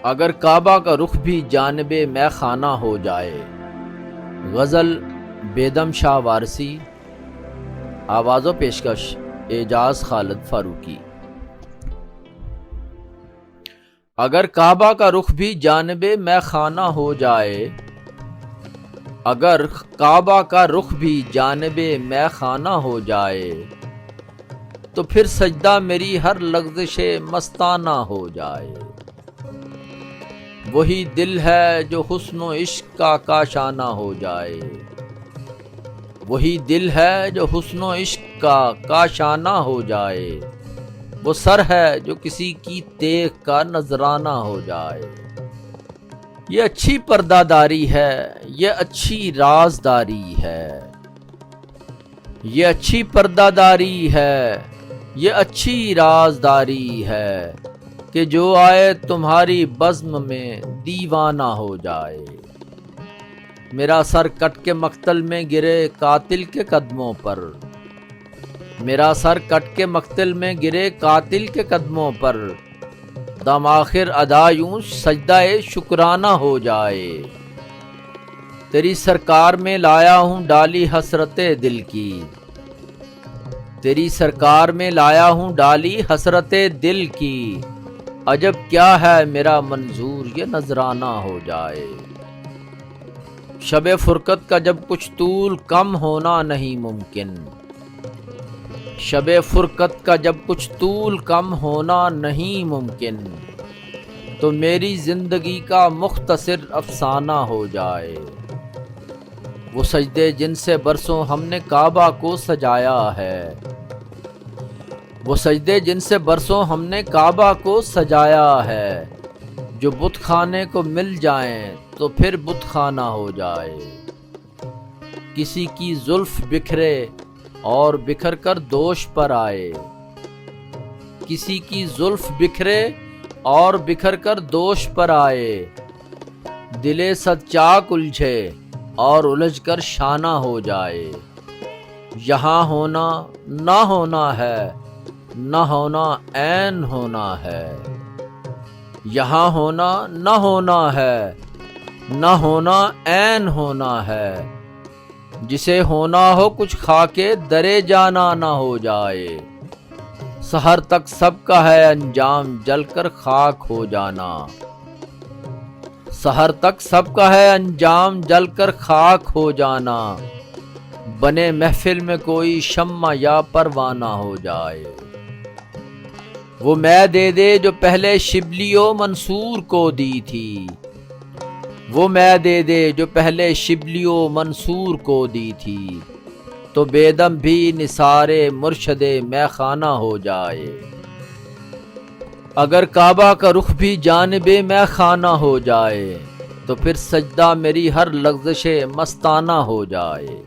اگر کعبہ کا رخ بھی جانب میں خانہ ہو جائے۔ غزل بیدم شاہ وارسی، آواز و پیشکش اعجاز خالد فاروقی۔ اگر کعبہ کا رخ بھی جانب میں خانہ ہو جائے، اگر کعبہ کا رخ بھی جانب میں خانہ ہو جائے، تو پھر سجدہ میری ہر لغزش مستانہ ہو جائے۔ وہی دل ہے جو حسن و عشق کا کاشانہ ہو جائے، وہی دل ہے جو حسن و عشق کا کاشانہ ہو جائے، وہ سر ہے جو کسی کی دیکھ کا نذرانہ ہو جائے۔ یہ اچھی پردہ داری ہے، یہ اچھی رازداری ہے، یہ اچھی پردہ داری ہے، یہ اچھی رازداری ہے کہ جو آئے تمہاری بزم میں دیوانہ ہو جائے۔ میرا سر کٹ کے مقتل میں گرے قاتل کے قدموں پر، میرا سر کٹ کے مقتل میں گرے قاتل کے قدموں پر، دم آخر ادا یوں سجدہ شکرانہ ہو جائے۔ تیری سرکار میں لایا ہوں ڈالی حسرت دل کی، تیری سرکار میں لایا ہوں ڈالی حسرت دل کی، عجب کیا ہے میرا منظور یہ نذرانہ ہو جائے۔ شب فرقت کا جب کچھ طول کم ہونا نہیں ممکن، شب فرقت کا جب کچھ طول کم ہونا نہیں ممکن، تو میری زندگی کا مختصر افسانہ ہو جائے۔ وہ سجدے جن سے برسوں ہم نے کعبہ کو سجایا ہے، وہ سجدے جن سے برسوں ہم نے کعبہ کو سجایا ہے، جو بت خانے کو مل جائیں تو پھر بت خانہ ہو جائے۔ کسی کی زلف بکھرے اور بکھر کر دوش پر آئے، کسی کی زلف بکھرے اور بکھر کر دوش پر آئے، دلے صد چاک الجھے اور الجھ کر شانہ ہو جائے۔ یہاں ہونا نہ ہونا ہے، نہ ہونا عین ہونا ہے، یہاں ہونا نہ ہونا ہے، نہ ہونا عین ہونا ہے، جسے ہونا ہو کچھ کھا کے درے جانا نہ ہو جائے۔ سحر تک سب کا ہے انجام جل کر خاک ہو جانا، سحر تک سب کا ہے انجام جل کر خاک ہو جانا، بنے محفل میں کوئی شمع یا پروانہ ہو جائے۔ وہ میں دے دے جو پہلے شبلی و منصور کو دی تھی، وہ میں دے دے جو پہلے شبلی و منصور کو دی تھی، تو بیدم بھی نثار مرشد میں خانہ ہو جائے۔ اگر کعبہ کا رخ بھی جانب میں خانہ ہو جائے، تو پھر سجدہ میری ہر لغزش مستانہ ہو جائے۔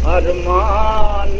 ارمان